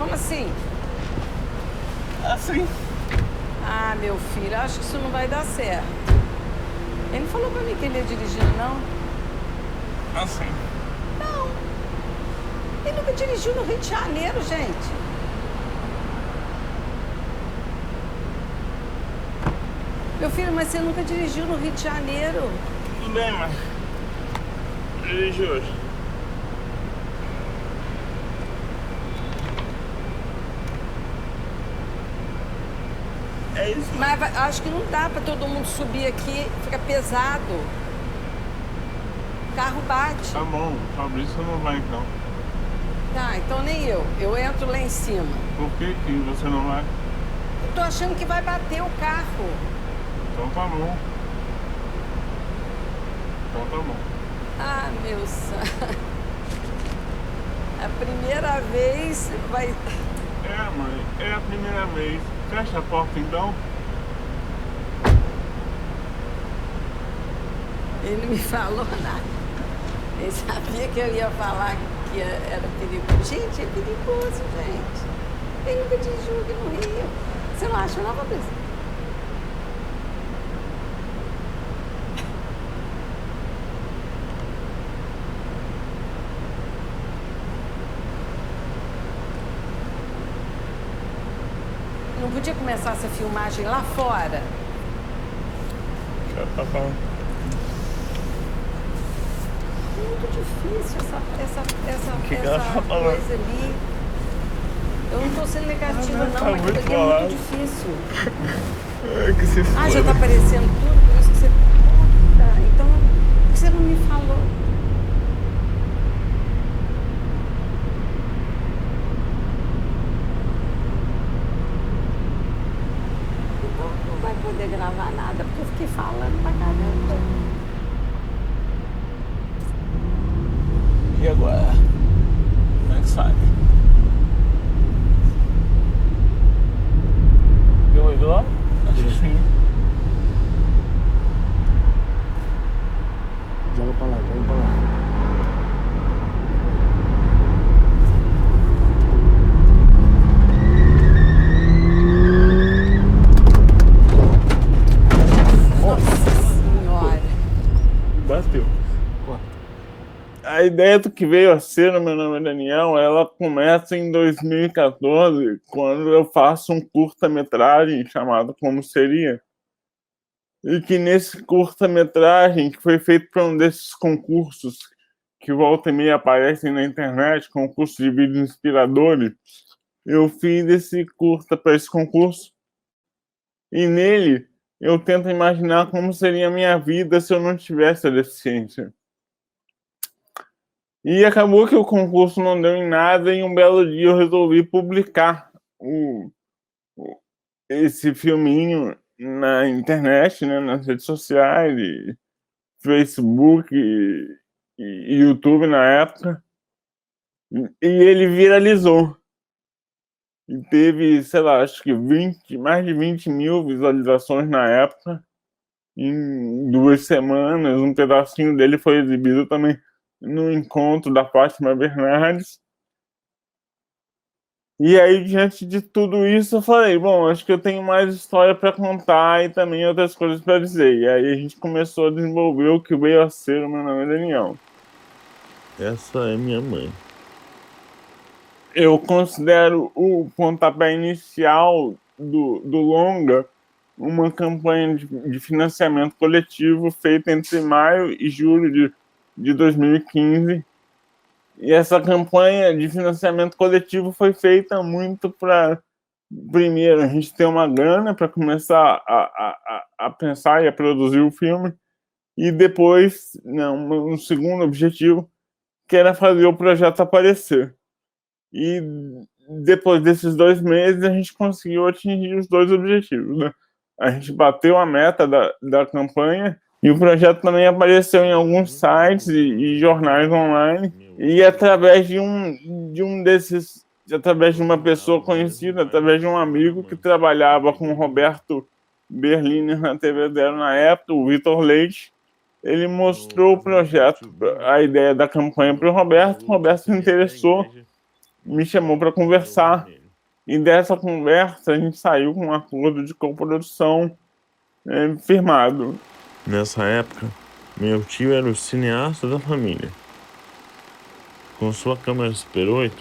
Como assim? Assim. Ah, meu filho, acho que isso não vai dar certo. Ele não falou pra mim que ele ia dirigindo, não? Assim. Não. Ele nunca dirigiu no Rio de Janeiro, gente. Meu filho, mas você nunca dirigiu no Rio de Janeiro. Tudo bem, mas... dirigi hoje. É isso. Mas acho que não dá pra todo mundo subir aqui, fica pesado. O carro bate. Tá bom, Fabrício não vai então. Tá, então nem eu. Eu entro lá em cima. Por que que você não vai? Eu tô achando que vai bater o carro. Então tá bom. Então tá bom. Ah, meu santo. A primeira vez vai... É, mãe, é a primeira vez. Fecha a porta então. Ele não me falou nada. Ele sabia que eu ia falar que era perigoso. Gente, é perigoso, gente. Ele nunca dirigiu aqui no Rio. Você não acha, não, Fabrício? Não podia começar essa filmagem lá fora? Já tá falando. É muito difícil Que ela essa fala? coisa ali. Eu não tô sendo negativa, não, Tá mas muito aquilo ali é falado. muito difícil. É que se Ah, já foda. tá aparecendo tudo, por isso que você... Puta, então, por que você não me falou? Então não vai poder gravar nada, porque eu fiquei falando pra caramba. E agora? Como é que sai? Deu ido lá? Acho que sim. Joga pra lá, joga pra lá. Nossa Senhora. Bateu. Ó, A ideia do que veio a ser no Meu Nome é Daniel, ela começa em 2014, quando eu faço um curta-metragem chamado Como Seria. E que nesse curta-metragem, que foi feito para um desses concursos que volta e meia aparecem na internet, concurso de vídeos inspiradores, eu fiz esse curta para esse concurso. E nele, eu tento imaginar como seria a minha vida se eu não tivesse a deficiência. E acabou que o concurso não deu em nada e um belo dia eu resolvi publicar esse filminho na internet, né, nas redes sociais, e Facebook e YouTube na época. E ele viralizou. E teve, sei lá, acho que mais de 20 mil visualizações na época. Em 2 semanas, um pedacinho dele foi exibido também no encontro da Fátima Bernardes. E aí, diante de tudo isso, eu falei, bom, acho que eu tenho mais história para contar e também outras coisas para dizer. E aí a gente começou a desenvolver o que veio a ser o Meu Nome é Daniel. Essa é minha mãe. Eu considero o pontapé inicial do longa uma campanha de financiamento coletivo feita entre maio e julho de 2015. E essa campanha de financiamento coletivo foi feita muito para, primeiro, a gente ter uma grana para começar a pensar e a produzir o filme, e depois, não, um segundo objetivo, que era fazer o projeto aparecer. E depois desses 2 meses, a gente conseguiu atingir os dois objetivos, né? A gente bateu a meta da campanha e o projeto também apareceu em alguns sites e jornais online. E através de um desses, através de uma pessoa conhecida, através de um amigo que trabalhava com o Roberto Berliner na TV Zero na época, o Vitor Leite, ele mostrou o projeto, a ideia da campanha para o Roberto se interessou, me chamou para conversar E dessa conversa a gente saiu com um acordo de coprodução firmado. Nessa época, meu tio era o cineasta da família. Com sua câmera Super 8,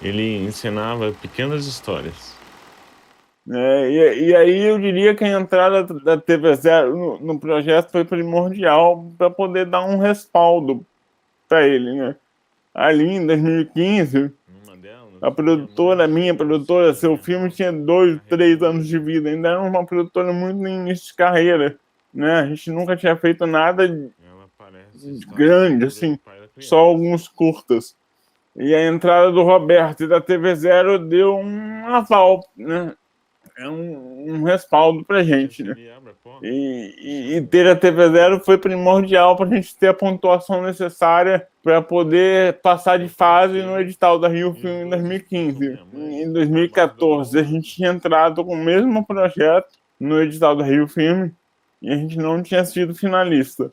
ele encenava pequenas histórias. E aí eu diria que a entrada da TV Zero no projeto foi primordial para poder dar um respaldo para ele, né? Ali em 2015, a produtora, minha produtora, seu filme tinha 2, 3 anos de vida, ainda era uma produtora muito no início de carreira, né? A gente nunca tinha feito nada grande, assim, só alguns curtas. E a entrada do Roberto e da TV Zero deu um aval, né? Um respaldo pra gente, né? E ter a TV Zero foi primordial para a gente ter a pontuação necessária para poder passar de fase no edital da Rio Film em 2015. Em 2014, a gente tinha entrado com o mesmo projeto no edital da Rio Film e a gente não tinha sido finalista.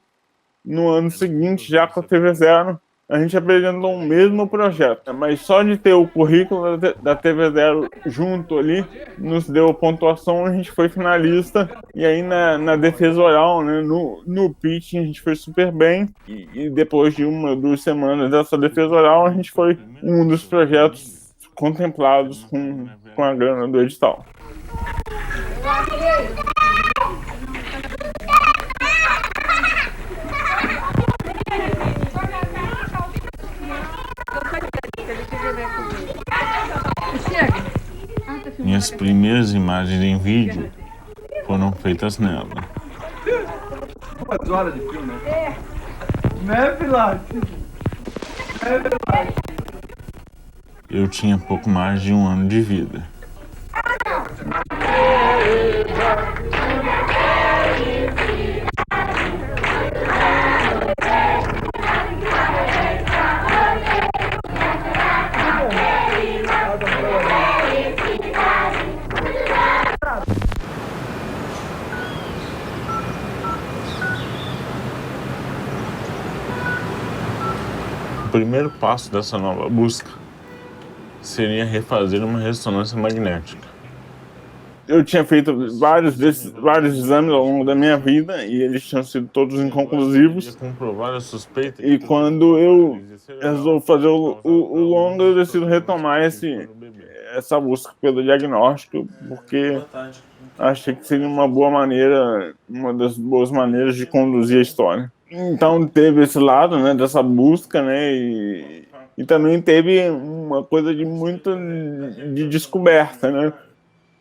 No ano seguinte, já com a TV Zero, a gente apresentou o mesmo projeto, mas só de ter o currículo da TV Zero junto ali, nos deu pontuação, a gente foi finalista, e aí na defesa oral, né, no pitch, a gente foi super bem, e depois de 1 ou 2 semanas dessa defesa oral, a gente foi um dos projetos contemplados com a grana do edital. Minhas primeiras imagens em vídeo foram feitas nela. 2 horas de filme, né? Né, Pilates? Eu tinha pouco mais de 1 ano de vida. O primeiro passo dessa nova busca seria refazer uma ressonância magnética. Eu tinha feito vários exames ao longo da minha vida e eles tinham sido todos inconclusivos. Comprovar a suspeita. E quando eu resolvo fazer o longa, eu decido retomar essa busca pelo diagnóstico, porque achei que seria uma das boas maneiras de conduzir a história. Então teve esse lado, né, dessa busca, né, e também teve uma coisa de descoberta, né,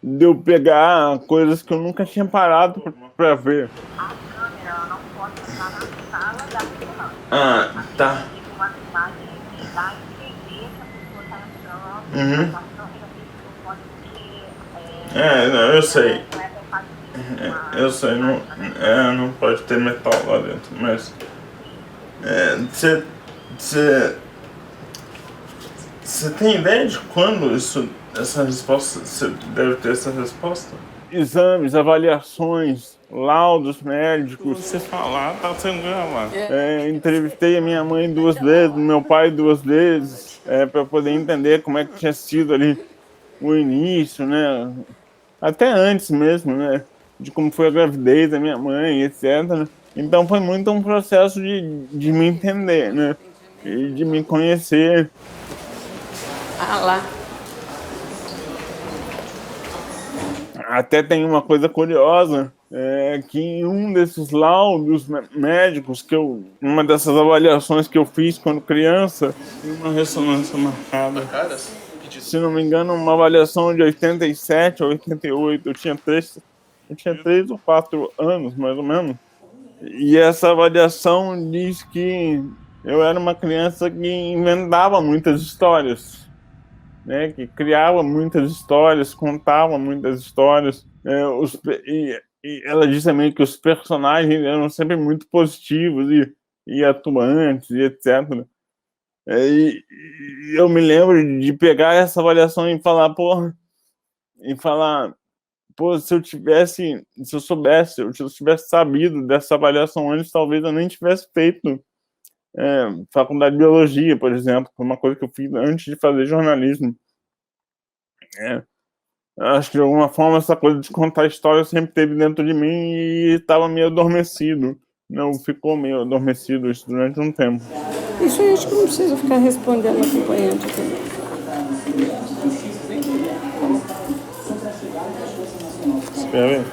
de eu pegar coisas que eu nunca tinha parado para ver. A câmera não pode entrar na sala da ressonância. Ah, tá. Uma imagem que dá a entender que a pessoa está entrando. A câmera não pode ter. Não, eu sei. Não é compatível. Eu sei, não pode ter metal lá dentro, mas você tem ideia de quando essa resposta, você deve ter essa resposta? Exames, avaliações, laudos médicos. Se você falar, tá sendo gravado. Entrevistei a minha mãe 2 vezes, meu pai 2 vezes, para poder entender como é que tinha sido ali o início, né? Até antes mesmo, né? De como foi a gravidez da minha mãe, etc. Então foi muito um processo de me entender, né? E de me conhecer. Ah lá. Até tem uma coisa curiosa, que em um desses laudos médicos, uma dessas avaliações que eu fiz quando criança, tem uma ressonância marcada. Se não me engano, uma avaliação de 87 ou 88, eu tinha 3 ou 4 anos, mais ou menos. E essa avaliação diz que eu era uma criança que inventava muitas histórias, né? Que criava muitas histórias, contava muitas histórias. E ela diz também que os personagens eram sempre muito positivos e atuantes e etc. E eu me lembro de pegar essa avaliação e falar, se eu tivesse sabido dessa avaliação antes, talvez eu nem tivesse feito faculdade de biologia, por exemplo, foi uma coisa que eu fiz antes de fazer jornalismo. Acho que de alguma forma essa coisa de contar história sempre teve dentro de mim e estava meio adormecido. Não ficou meio adormecido isso durante um tempo. Isso aí acho que não precisa ficar respondendo acompanhante também. Espera aí.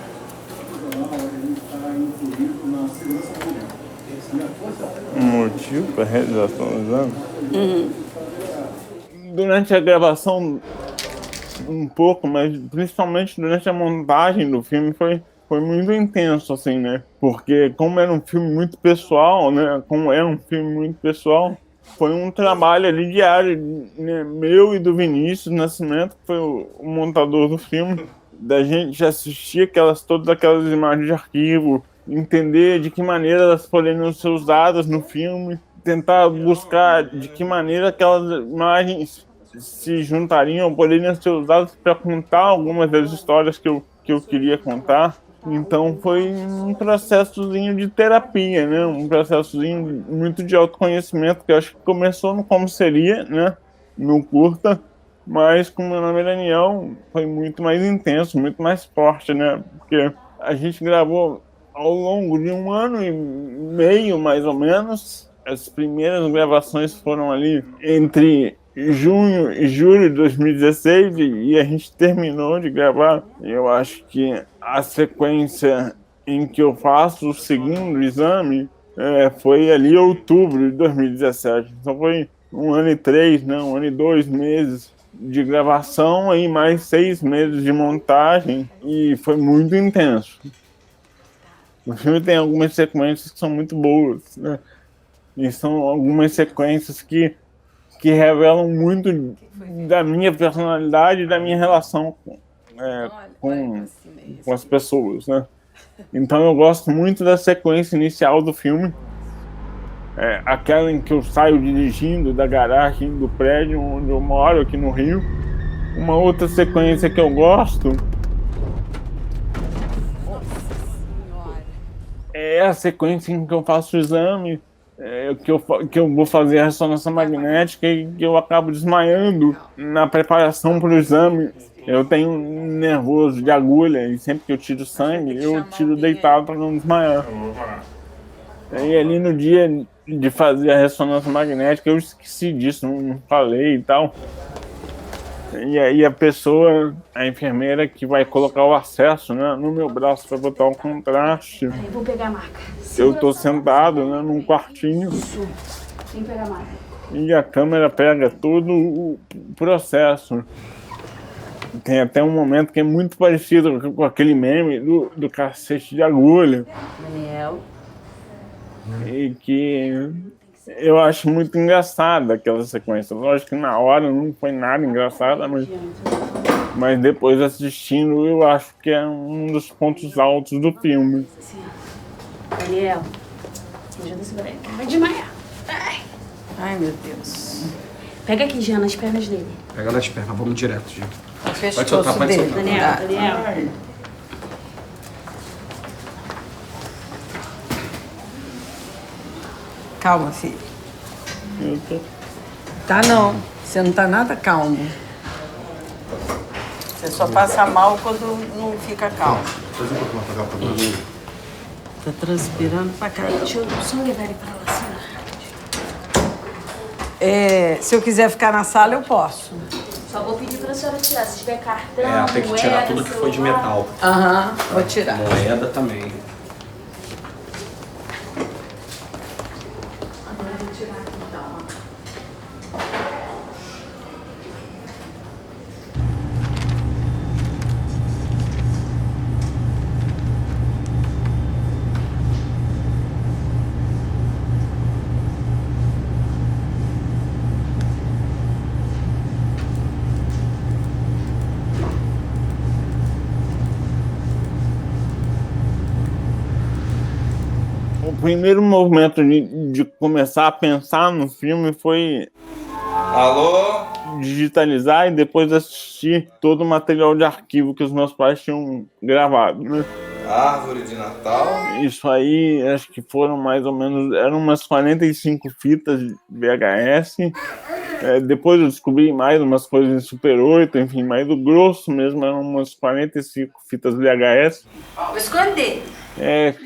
Um motivo para a realização do exame? Durante a gravação, um pouco, mas principalmente durante a montagem do filme foi muito intenso, assim, né? Porque como era um filme muito pessoal, né? Como é um filme muito pessoal, foi um trabalho ali diário, né? Meu e do Vinícius Nascimento, que foi o montador do filme, da gente assistir todas aquelas imagens de arquivo, entender de que maneira elas poderiam ser usadas no filme, tentar buscar de que maneira aquelas imagens se juntariam, poderiam ser usadas para contar algumas das histórias que eu queria contar. Então foi um processozinho de terapia, né? Um processozinho muito de autoconhecimento, que eu acho que começou no Como Seria, né? No curta, mas com Meu Nome é Daniel foi muito mais intenso, muito mais forte, né? Porque a gente gravou ao longo de 1 ano e meio, mais ou menos. As primeiras gravações foram ali entre junho e julho de 2016 e a gente terminou de gravar. Eu acho que a sequência em que eu faço o segundo exame foi ali em outubro de 2017. Então foi 1 ano e 3, né? 1 ano e 2 meses de gravação e mais 6 meses de montagem, e foi muito intenso. O filme tem algumas sequências que são muito boas, né? E são algumas sequências que revelam muito da minha personalidade e da minha relação com as pessoas, né? Então eu gosto muito da sequência inicial do filme, aquela em que eu saio dirigindo da garagem do prédio onde eu moro aqui no Rio. Uma outra sequência que eu gosto é a sequência em que eu faço o exame, que eu vou fazer a ressonância magnética e que eu acabo desmaiando na preparação para o exame. Eu tenho um nervoso de agulha e sempre que eu tiro sangue, eu tiro deitado para não desmaiar. E ali no dia de fazer a ressonância magnética, eu esqueci disso, não falei e tal. E aí a enfermeira que vai colocar o acesso, né, no meu braço para botar o contraste. Eu vou pegar a marca. Eu tô sentado, né, num quartinho. Vem pegar a marca. E a câmera pega todo o processo. Tem até um momento que é muito parecido com aquele meme do cacete de agulha. Daniel. E que eu acho muito engraçada aquela sequência. Lógico que na hora não foi nada engraçada, mas depois assistindo eu acho que é um dos pontos altos do filme. Assim, ó. Daniel, me ajuda a segurar ele. Vai desmaiar. Ai, meu Deus. Pega aqui, Jean, nas pernas dele. Pega nas pernas, vamos direto, gente. O pescoço Pode soltar, pode dele. soltar. Daniel, Tá. Daniel. Calma, filho. Eu tô... Tá não. Você não tá nada calmo. Você só passa mal quando não fica calmo. Tá transpirando pra caramba. Deixa eu só levar ele pra lá, senhora. Se eu quiser ficar na sala, eu posso. Só vou pedir pra senhora tirar. Se tiver cartão, Tem que tirar tudo que foi de metal. Aham, vou tirar. Moeda também. O primeiro movimento de começar a pensar no filme foi digitalizar e depois assistir todo o material de arquivo que os meus pais tinham gravado, né? Árvore de Natal. Isso aí, acho que foram mais ou menos, eram umas 45 fitas de VHS. Depois eu descobri mais umas coisas em Super 8, enfim, mas o grosso mesmo eram umas 45 fitas VHS. Vou esconder.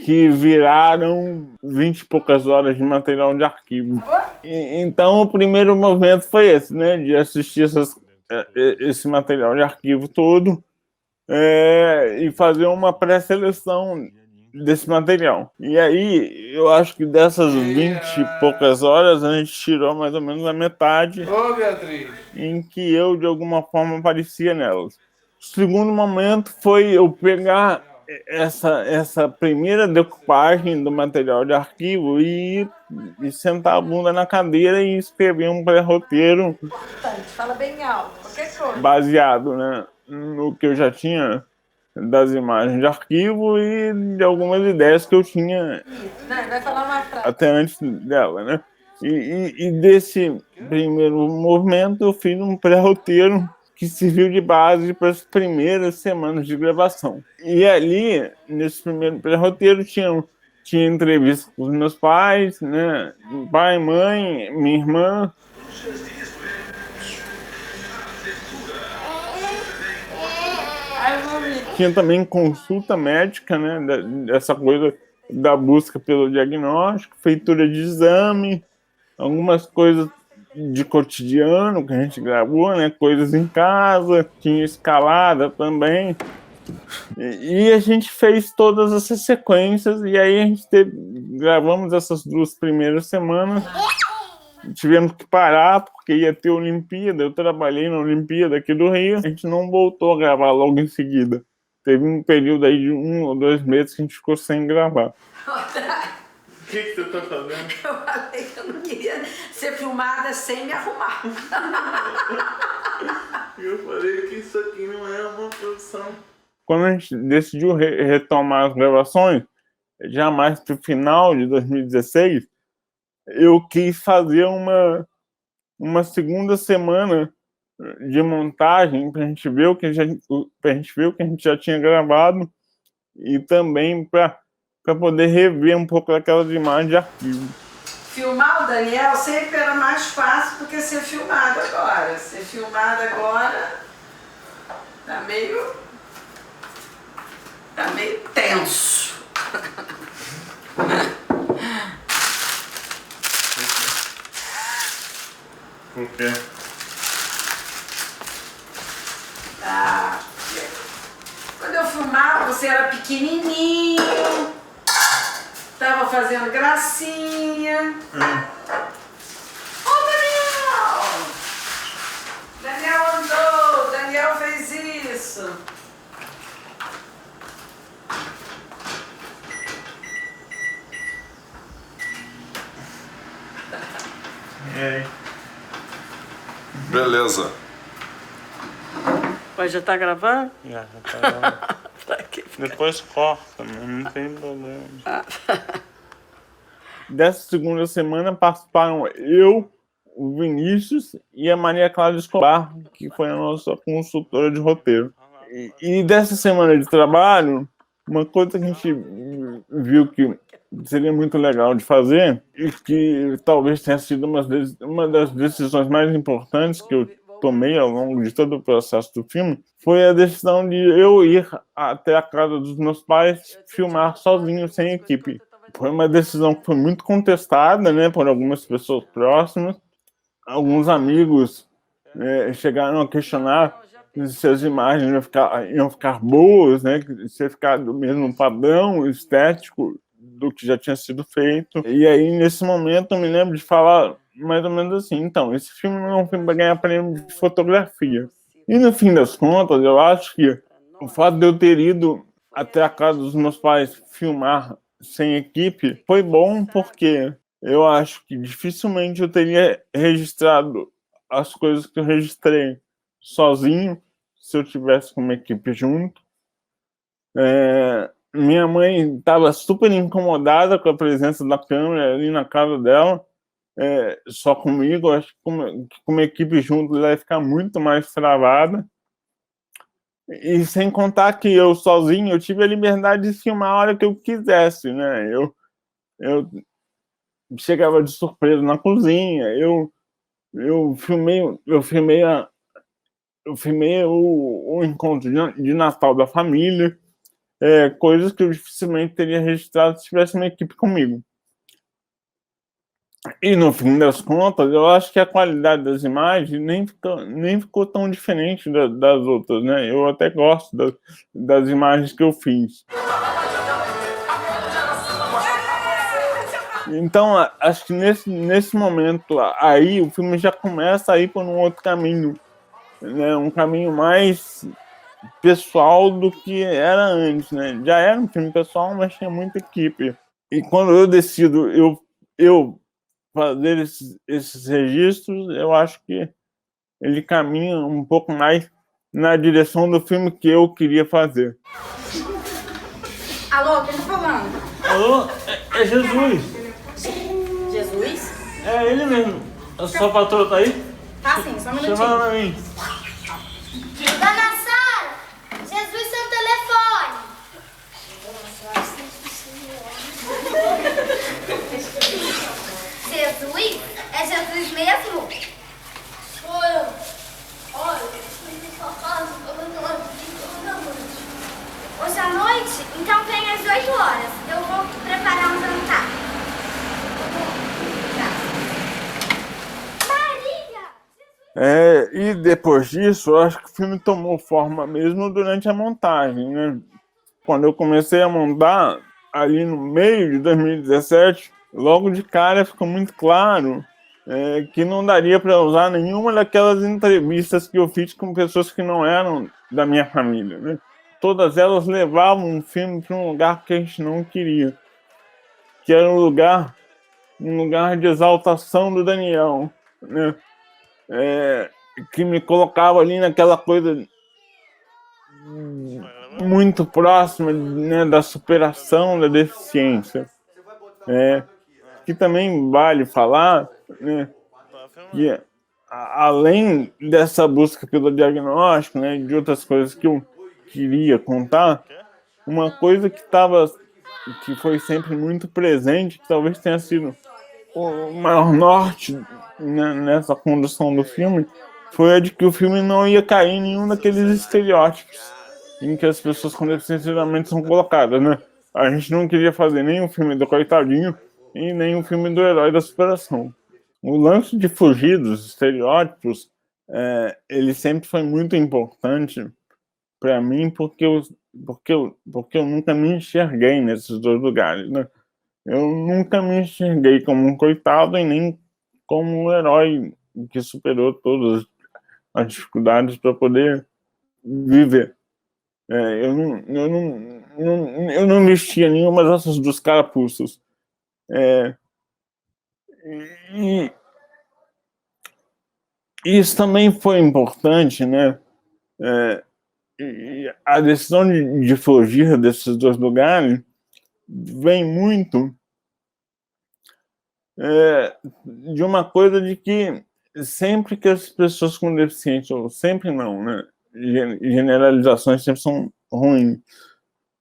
Que viraram 20 e poucas horas de material de arquivo. Então o primeiro movimento foi esse, né? De assistir esse material de arquivo todo e fazer uma pré-seleção desse material. E aí, eu acho que dessas 20 e poucas horas, a gente tirou mais ou menos a metade em que eu, de alguma forma, aparecia nelas. O segundo momento foi eu pegar essa primeira decupagem do material de arquivo e sentar a bunda na cadeira e escrever um pré-roteiro Fala bem alto, qualquer coisa. baseado, né, no que eu já tinha das imagens de arquivo e de algumas ideias que eu tinha Vai falar uma frase. até antes dela, né? E desse primeiro movimento eu fiz um pré-roteiro que serviu de base para as primeiras semanas de gravação. E ali, nesse primeiro pré-roteiro, tinha entrevista com os meus pais, né? Pai, mãe, minha irmã. Tinha também consulta médica, né? Dessa coisa da busca pelo diagnóstico, feitura de exame, algumas coisas de cotidiano que a gente gravou, né? Coisas em casa, tinha escalada também. E a gente fez todas essas sequências e aí a gente gravamos essas 2 primeiras semanas. Tivemos que parar porque ia ter Olimpíada, eu trabalhei na Olimpíada aqui do Rio, a gente não voltou a gravar logo em seguida. Teve um período aí de 1 ou 2 meses que a gente ficou sem gravar. O que você tá fazendo? Eu falei que eu não queria ser filmada sem me arrumar. Eu falei que isso aqui não é uma produção. Quando a gente decidiu retomar as gravações, já mais pro final de 2016, eu quis fazer uma segunda semana de montagem para a gente ver o que a gente já tinha gravado e também para poder rever um pouco daquelas imagens de arquivo. Filmar o Daniel sempre era mais fácil do que ser filmado agora. Ser filmado agora tá meio tenso. Por quê? Quando eu filmava, você era pequenininho, tava fazendo gracinha. Ô, Daniel! Daniel andou, Daniel fez isso. E aí? Beleza. Mas já tá gravando? Já tá gravando. Depois corta, mas não tem problema. Dessa segunda semana participaram eu, o Vinícius e a Maria Clara Escobar, que foi a nossa consultora de roteiro. E dessa semana de trabalho, uma coisa que a gente viu que seria muito legal de fazer e que talvez tenha sido uma das decisões mais importantes que eu tomei ao longo de todo o processo do filme, foi a decisão de eu ir até a casa dos meus pais filmar sozinho, sem equipe. Foi uma decisão que foi muito contestada, né, por algumas pessoas próximas. Alguns amigos chegaram a questionar se as imagens iam ficar boas, né, se ia ficar do mesmo padrão estético do que já tinha sido feito. E aí, nesse momento, eu me lembro de falar mais ou menos assim, então, esse filme não é um filme para ganhar prêmio de fotografia. E no fim das contas, eu acho que o fato de eu ter ido até a casa dos meus pais filmar sem equipe foi bom, porque eu acho que dificilmente eu teria registrado as coisas que eu registrei sozinho, se eu tivesse com uma equipe junto. Minha mãe estava super incomodada com a presença da câmera ali na casa dela, só comigo. Acho que com uma equipe junto ela ia ficar muito mais travada. E sem contar que eu sozinho, eu tive a liberdade de filmar a hora que eu quisesse, né? Eu chegava de surpresa na cozinha, eu filmei o encontro de Natal da família, coisas que eu dificilmente teria registrado se tivesse uma equipe comigo. E no fim das contas, eu acho que a qualidade das imagens nem ficou tão diferente das outras, né? Eu até gosto das imagens que eu fiz. Então, acho que nesse momento aí, o filme já começa a ir por um outro caminho, né? Um caminho mais pessoal do que era antes, né? Já era um filme pessoal, mas tinha muita equipe. E quando eu decido eu fazer esses registros, eu acho que ele caminha um pouco mais na direção do filme que eu queria fazer. Alô, quem tá falando? Alô, é Jesus. Jesus? É ele mesmo. A sua patroa tá aí? Tá sim, só um minutinho. Chama ela pra mim. Dona Sara, Jesus seu telefone. Jesus? É Jesus mesmo? Sou eu. Olha, eu fui na sua casa, hoje à noite? Então vem às 8 horas. Eu vou preparar um jantar. E depois disso, eu acho que o filme tomou forma mesmo durante a montagem, né? Quando eu comecei a montar, ali no meio de 2017, logo de cara ficou muito claro que não daria para usar nenhuma daquelas entrevistas que eu fiz com pessoas que não eram da minha família, né? Todas elas levavam o filme para um lugar que a gente não queria, que era um lugar de exaltação do Daniel, né? Que me colocava ali naquela coisa muito próxima, né, da superação da deficiência. Que também vale falar, né, que além dessa busca pelo diagnóstico, né, de outras coisas que eu queria contar, uma coisa que foi sempre muito presente, que talvez tenha sido o maior norte, né, nessa condução do filme, foi a de que o filme não ia cair em nenhum daqueles estereótipos em que as pessoas com deficiência geralmente são colocadas, né? A gente não queria fazer nem o filme do coitadinho e nem o filme do herói da superação. O lance de fugir dos estereótipos, ele sempre foi muito importante para mim, porque eu nunca me enxerguei nesses dois lugares, né? Eu nunca me enxerguei como um coitado e nem como um herói que superou todas as dificuldades para poder viver. Eu não vestia nenhuma dessas dos carapuços. E isso também foi importante, né? E a decisão de fugir desses dois lugares vem muito de uma coisa de que sempre que as pessoas com deficiência, ou sempre não, né? Generalizações sempre são ruins,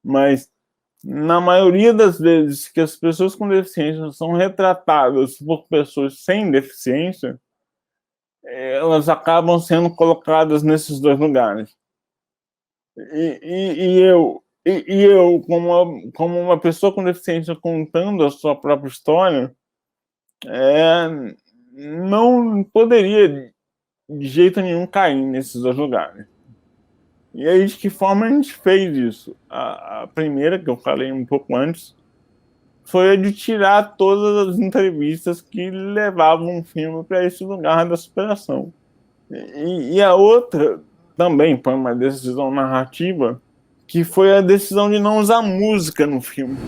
mas na maioria das vezes que as pessoas com deficiência são retratadas por pessoas sem deficiência, elas acabam sendo colocadas nesses dois lugares. E eu como uma pessoa com deficiência contando a sua própria história, não poderia de jeito nenhum cair nesses dois lugares. E aí, de que forma a gente fez isso? A primeira, que eu falei um pouco antes, foi a de tirar todas as entrevistas que levavam o filme para esse lugar da superação. E a outra também foi uma decisão narrativa, que foi a decisão de não usar música no filme.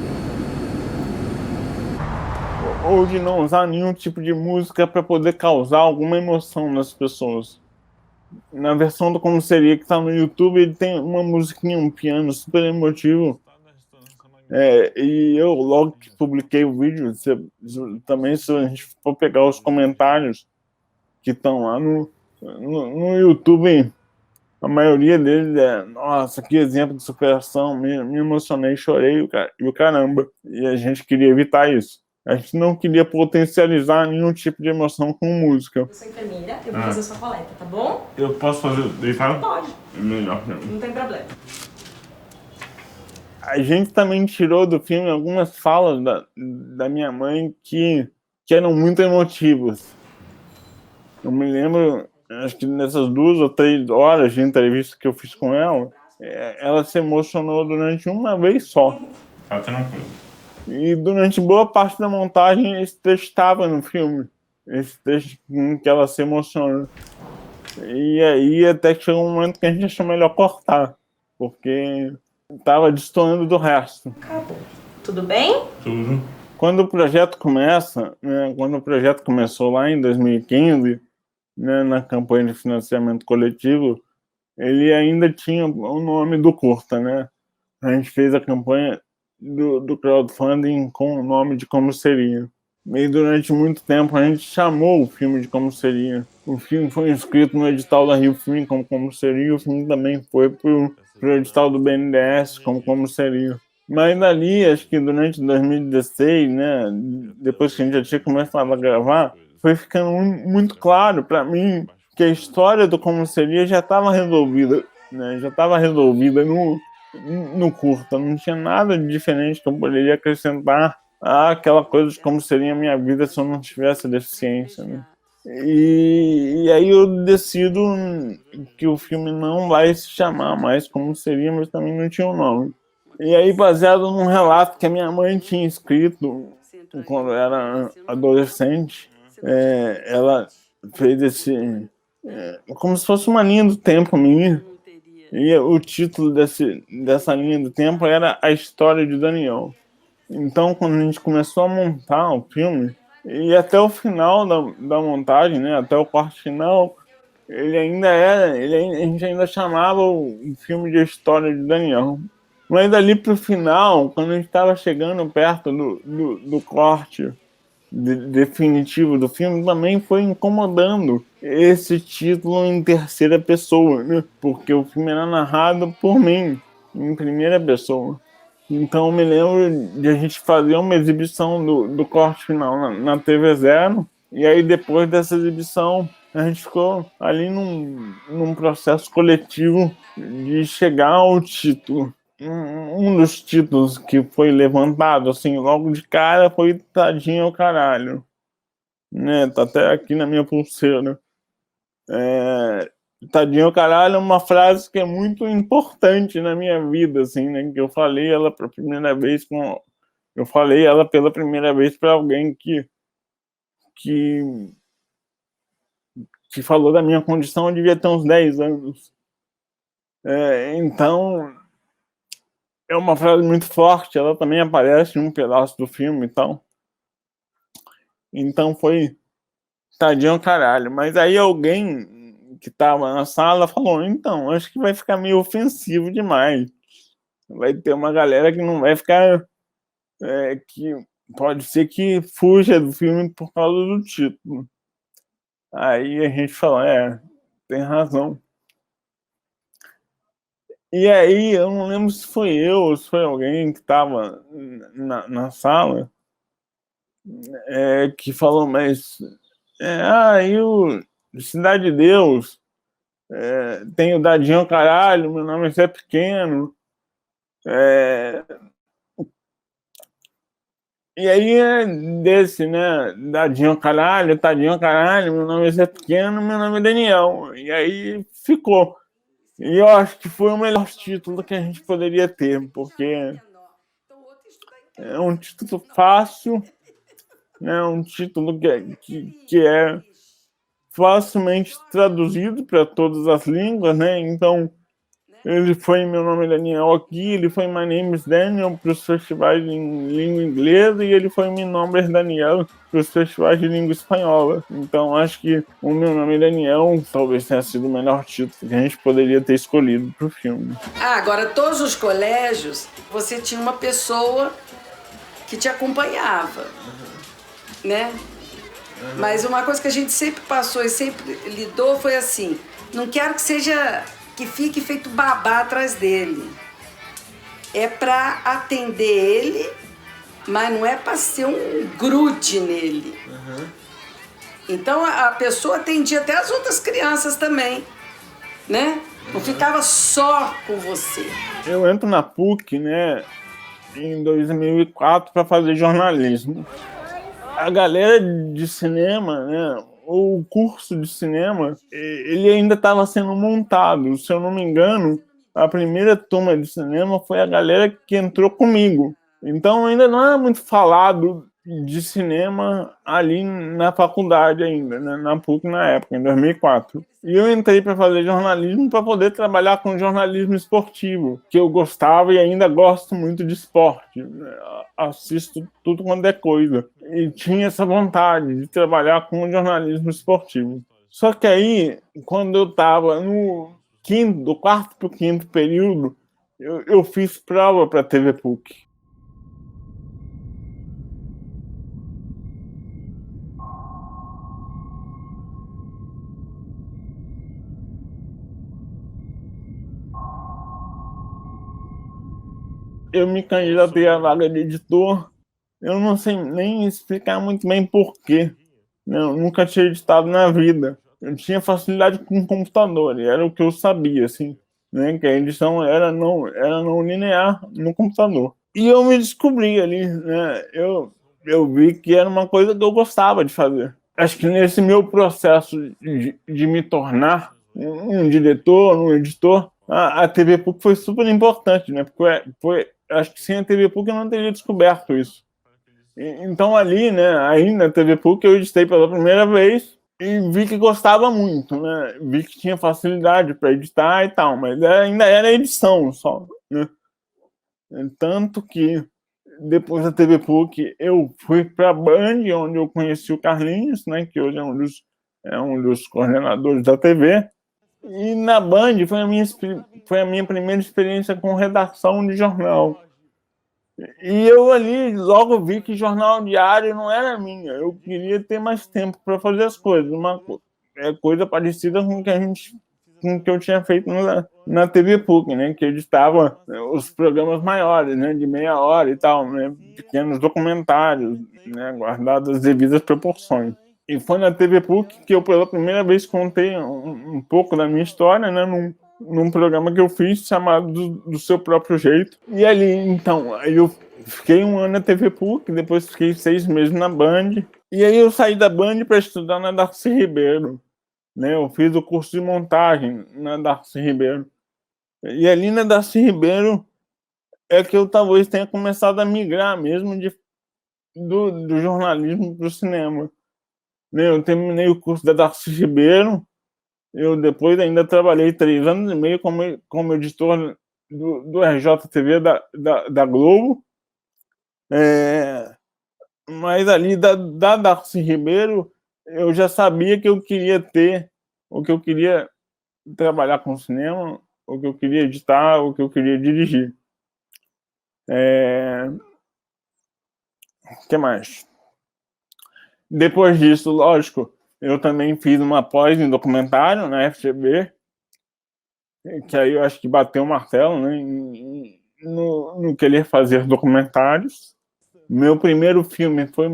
Ou de não usar nenhum tipo de música para poder causar alguma emoção nas pessoas. Na versão do Como Seria, que está no YouTube, ele tem uma musiquinha, um piano super emotivo. E eu, logo que publiquei o vídeo, também, se a gente for pegar os comentários que estão lá no YouTube, a maioria deles é, nossa, que exemplo de superação, me emocionei, chorei e o caramba. E a gente queria evitar isso. A gente não queria potencializar nenhum tipo de emoção com música. Eu sou enfermeira, eu vou fazer sua coleta, tá bom? Eu posso fazer deitado? Pode. É melhor pra mim. Não tem problema. A gente também tirou do filme algumas falas da minha mãe que eram muito emotivas. Eu me lembro, acho que nessas 2 ou 3 horas de entrevista que eu fiz com ela se emocionou durante uma vez só. Tá tranquilo. E durante boa parte da montagem esse trecho estava no filme. Esse trecho em que ela se emociona. E aí até que chegou um momento que a gente achou melhor cortar. Porque estava destoando do resto. Acabou. Tudo bem? Tudo. Quando o projeto começa, né, quando o projeto começou lá em 2015, né, na campanha de financiamento coletivo, ele ainda tinha o nome do curta, né? A gente fez a campanha do crowdfunding com o nome de Como Seria. E durante muito tempo a gente chamou o filme de Como Seria. O filme foi inscrito no edital da Rio Film como Seria, o filme também foi pro edital do BNDES como Seria. Mas dali, acho que durante 2016, né, depois que a gente já tinha começado a gravar, foi ficando muito claro para mim que a história do Como Seria já estava resolvida, né, já estava resolvida no curta. Não tinha nada de diferente que eu poderia acrescentar àquela coisa de como seria a minha vida se eu não tivesse deficiência, né? E aí eu decido que o filme não vai se chamar mais Como Seria, mas também não tinha um nome. E aí, baseado num relato que a minha mãe tinha escrito quando eu era adolescente, ela fez como se fosse uma linha do tempo minha. E o título dessa linha do tempo era A História de Daniel. Então, quando a gente começou a montar o filme, e até o final da montagem, né, até o corte final, a gente ainda chamava o filme de A História de Daniel. Mas dali pro final, quando a gente estava chegando perto do corte definitivo do filme, também foi incomodando esse título em terceira pessoa, né? Porque o filme era narrado por mim, em primeira pessoa. Então eu me lembro de a gente fazer uma exibição do corte final na TV Zero, e aí depois dessa exibição a gente ficou ali num processo coletivo de chegar ao título. Um dos títulos que foi levantado, assim, logo de cara, foi Tadinho ao Caralho. Né? Tá até aqui na minha pulseira. Tadinho ao Caralho é uma frase que é muito importante na minha vida, assim, né? Que eu falei ela pela primeira vez para alguém que falou da minha condição. Eu devia ter uns 10 anos. Então, é uma frase muito forte, ela também aparece em um pedaço do filme e tal. Então foi Tadinho ao Caralho. Mas aí alguém que estava na sala falou, então, acho que vai ficar meio ofensivo demais. Vai ter uma galera que não vai ficar... que pode ser que fuja do filme por causa do título. Aí a gente falou, tem razão. E aí, eu não lembro se foi eu ou se foi alguém que estava na sala que falou, mas e o Cidade de Deus, tem o Dadinho ao Caralho, meu nome é Zé Pequeno. E aí desse, né, Dadinho ao Caralho, Tadinho ao Caralho, meu nome é Zé Pequeno, meu nome é Daniel. E aí ficou. E eu acho que foi o melhor título que a gente poderia ter, porque é um título fácil, né? Um título que é facilmente traduzido para todas as línguas, né? Então, ele foi Meu Nome é Daniel aqui, ele foi My Name is Daniel para os festivais em língua inglesa, e ele foi Mi Nombre es Daniel para os festivais de língua espanhola. Então, acho que o Meu Nome é Daniel talvez tenha sido o melhor título que a gente poderia ter escolhido para o filme. Agora, todos os colégios, você tinha uma pessoa que te acompanhava, né? Mas uma coisa que a gente sempre passou e sempre lidou foi assim, não quero que seja que fique feito babá atrás dele. É para atender ele, mas não é para ser um grude nele. Então a pessoa atendia até as outras crianças também, né? Não ficava só com você. Eu entro na PUC, né, em 2004 para fazer jornalismo. A galera de cinema, né, o curso de cinema, ele ainda estava sendo montado. Se eu não me engano, a primeira turma de cinema foi a galera que entrou comigo. Então ainda não era muito falado de cinema ali na faculdade ainda, né, na PUC na época, em 2004. E eu entrei para fazer jornalismo para poder trabalhar com jornalismo esportivo, que eu gostava e ainda gosto muito de esporte. Assisto tudo quanto é coisa. E tinha essa vontade de trabalhar com jornalismo esportivo. Só que aí, quando eu estava do quarto para o quinto período, eu fiz prova para a TV PUC. Eu me candidatei à vaga de editor. Eu não sei nem explicar muito bem porquê. Eu nunca tinha editado na vida. Eu tinha facilidade com computador, e era o que eu sabia, assim, né? Que a edição era não linear no computador. E eu me descobri ali, né? Eu vi que era uma coisa que eu gostava de fazer. Acho que nesse meu processo de me tornar um diretor, um editor, a TV PUC foi super importante, né? Porque acho que sem a TV PUC eu não teria descoberto isso. Então ali, né, aí na TV PUC eu editei pela primeira vez e vi que gostava muito, né? Vi que tinha facilidade para editar e tal, mas ainda era edição só, né? Tanto que depois da TV PUC eu fui para a Band, onde eu conheci o Carlinhos, né, que hoje é um dos coordenadores da TV. E na Band foi a minha primeira experiência com redação de jornal. E eu ali logo vi que jornal diário não era minha. Eu queria ter mais tempo para fazer as coisas. Uma coisa parecida com o que eu tinha feito na TV PUC, né? Que eu editava os programas maiores, né? De meia hora e tal, né? Pequenos documentários, né? Guardados as devidas proporções. E foi na TV PUC que eu pela primeira vez contei um pouco da minha história, né? Num programa que eu fiz chamado do Seu Próprio Jeito. E ali, então, aí eu fiquei um ano na TV PUC, depois fiquei 6 meses na Band. E aí eu saí da Band para estudar na Darcy Ribeiro, né? Eu fiz o curso de montagem na Darcy Ribeiro. E ali na Darcy Ribeiro é que eu talvez tenha começado a migrar mesmo do jornalismo para o cinema. Eu terminei o curso da Darcy Ribeiro. Eu depois ainda trabalhei 3 anos e meio como editor do RJTV da Globo. Mas ali da Darcy Ribeiro eu já sabia que eu queria o que eu queria trabalhar com cinema, o que eu queria editar, o que eu queria dirigir. O que mais? Depois disso, lógico, eu também fiz uma pós em documentário na FGV, que aí eu acho que bateu o martelo, né, no querer fazer documentários. Meu primeiro filme foi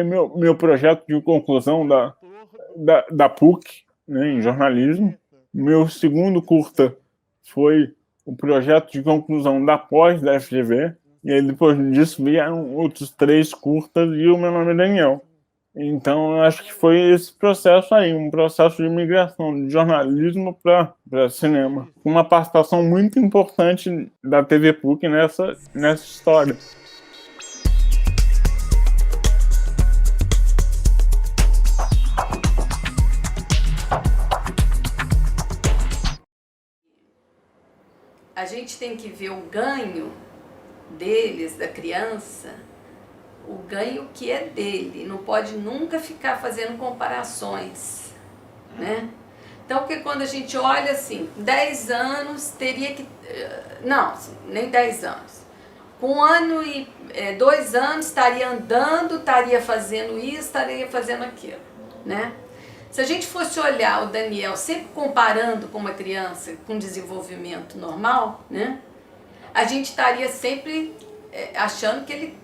meu projeto de conclusão da PUC, né, em jornalismo. Meu segundo curta foi o projeto de conclusão da pós da FGV. E aí depois disso vieram outros 3 curtas e o Meu Nome é Daniel. Então eu acho que foi esse processo aí, um processo de migração de jornalismo para cinema. Uma participação muito importante da TV PUC nessa história. A gente tem que ver o ganho deles, da criança, o ganho que é dele, não pode nunca ficar fazendo comparações, né? Então, porque quando a gente olha assim, 10 anos teria que... Não, nem 10 anos. Com 1 ano e 2 anos estaria andando, estaria fazendo isso, estaria fazendo aquilo, né? Se a gente fosse olhar o Daniel sempre comparando com uma criança com desenvolvimento normal, né? A gente estaria sempre achando que ele,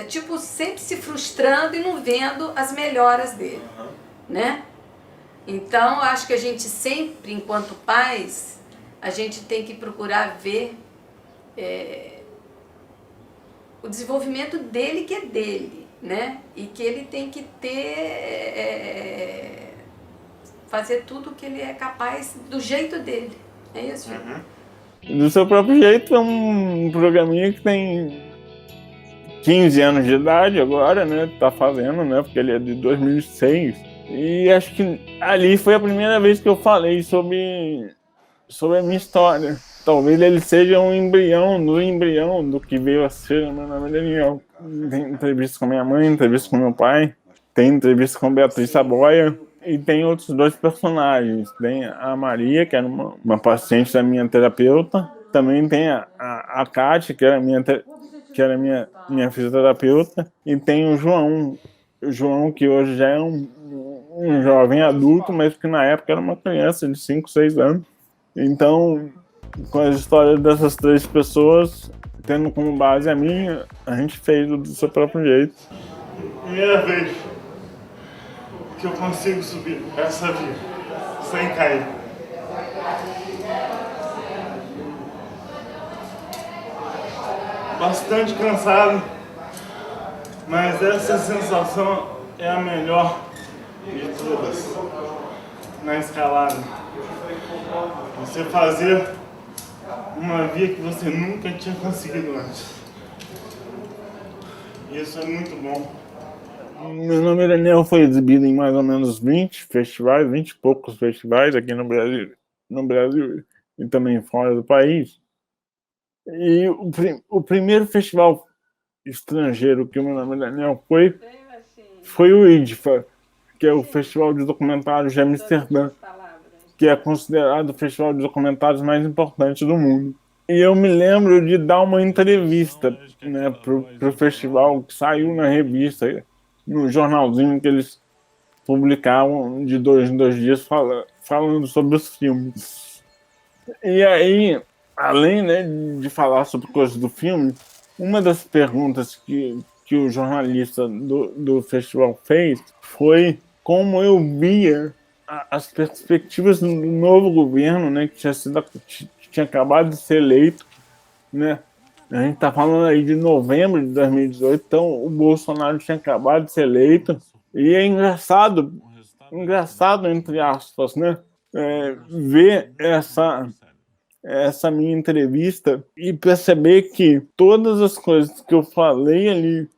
tipo, sempre se frustrando e não vendo as melhoras dele, né? Então, acho que a gente sempre, enquanto pais, a gente tem que procurar ver o desenvolvimento dele, que é dele, né? E que ele tem que ter, fazer tudo o que ele é capaz do jeito dele. É isso, Júlio? Do Seu Próprio Jeito é um programinha que tem 15 anos de idade agora, né? Tá fazendo, né? Porque ele é de 2006. E acho que ali foi a primeira vez que eu falei sobre a minha história. Talvez ele seja um embrião do que veio a ser o Meu Nome é Daniel. Tem entrevista com minha mãe, entrevista com meu pai, tem entrevista com Beatriz Saboia. E tem outros dois personagens. Tem a Maria, que era uma paciente da minha terapeuta. Também tem a Kátia, que era minha fisioterapeuta. E tem o João, que hoje já é um jovem adulto, mas que na época era uma criança de 5, 6 anos. Então, com as histórias dessas 3 pessoas, tendo como base a minha, a gente fez do Seu Próprio Jeito. Primeira vez que eu consigo subir essa via sem cair. Bastante cansado, mas essa sensação é a melhor de todas na escalada. Você fazer uma via que você nunca tinha conseguido antes. Isso é muito bom. Meu Nome é Daniel foi exibido em mais ou menos 20 festivais, 20 e poucos festivais aqui no Brasil e também fora do país. E o primeiro festival estrangeiro que o Meu Nome é Daniel foi o IDFA, que é o Festival de Documentários de Amsterdã, que é considerado o festival de documentários mais importante do mundo. E eu me lembro de dar uma entrevista, né, pro festival, que saiu na revista, no jornalzinho que eles publicavam de 2 em 2 dias falando sobre os filmes. E aí, além, né, de falar sobre coisas do filme, uma das perguntas que o jornalista do festival fez foi como eu via as perspectivas do novo governo, né, que tinha acabado de ser eleito, né? A gente está falando aí de novembro de 2018, então o Bolsonaro tinha acabado de ser eleito. E é engraçado entre aspas, né? Ver essa minha entrevista e perceber que todas as coisas que eu falei ali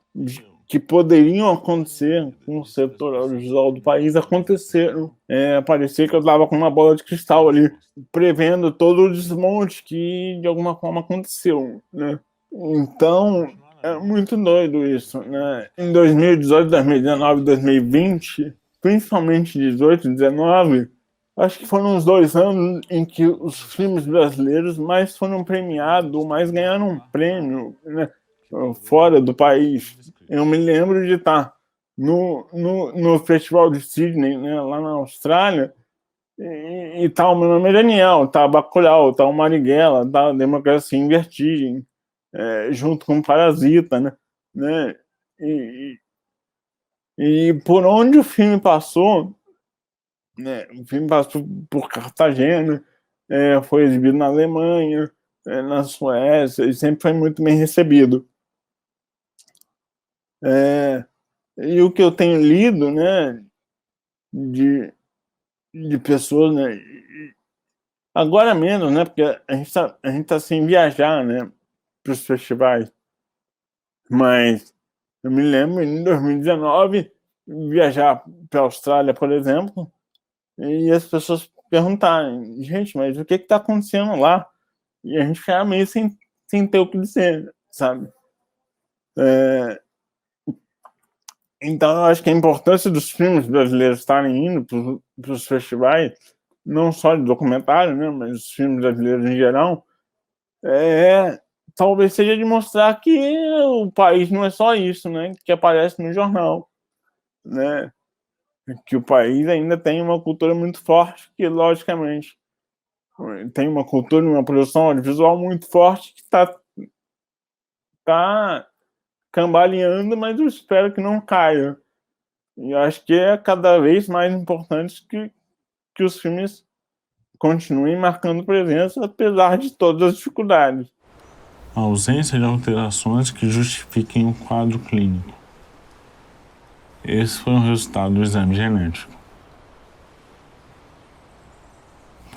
que poderiam acontecer com o setor audiovisual do país aconteceram. Parecia que eu estava com uma bola de cristal ali, prevendo todo o desmonte que de alguma forma aconteceu, né? Então, é muito doido isso, né? Em 2018, 2019, 2020, principalmente 18 e 19, acho que foram os 2 anos em que os filmes brasileiros mais foram premiados, mais ganharam um prêmio, né, fora do país. Eu me lembro de estar no Festival de Sydney, né, lá na Austrália, e tá o Meu Nome é Daniel, tá Bacurau, tá o Marighella, tá Democracia em Vertigem, junto com Parasita, né? E por onde o filme passou, né? O filme passou por Cartagena, foi exibido na Alemanha, na Suécia, e sempre foi muito bem recebido. E o que eu tenho lido, né, de pessoas, né, agora menos, né, porque a gente tá sem viajar, né, para os festivais, mas eu me lembro em 2019 viajar para a Austrália, por exemplo, e as pessoas perguntarem, gente, mas o que está acontecendo lá? E a gente fica meio sem ter o que dizer, sabe? Então, eu acho que a importância dos filmes brasileiros estarem indo para os festivais, não só de documentário, né, mas os filmes brasileiros em geral, talvez seja de mostrar que o país não é só isso, né, que aparece no jornal, né? que o país ainda tem uma cultura muito forte, que logicamente tem uma cultura e uma produção audiovisual muito forte que tá cambaleando, mas eu espero que não caia. E eu acho que é cada vez mais importante que os filmes continuem marcando presença, apesar de todas as dificuldades. A ausência de alterações que justifiquem o quadro clínico. Esse foi o resultado do exame genético.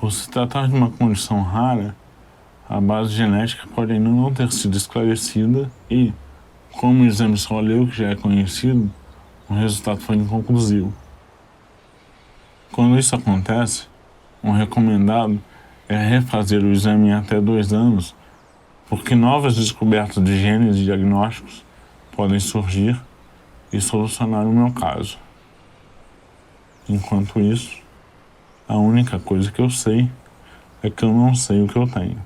Por se tratar de uma condição rara, a base genética pode ainda não ter sido esclarecida e, como o exame só leu o que já é conhecido, o resultado foi inconclusivo. Quando isso acontece, o recomendado é refazer o exame em até 2 anos, porque novas descobertas de genes e diagnósticos podem surgir e solucionar o meu caso. Enquanto isso, a única coisa que eu sei é que eu não sei o que eu tenho.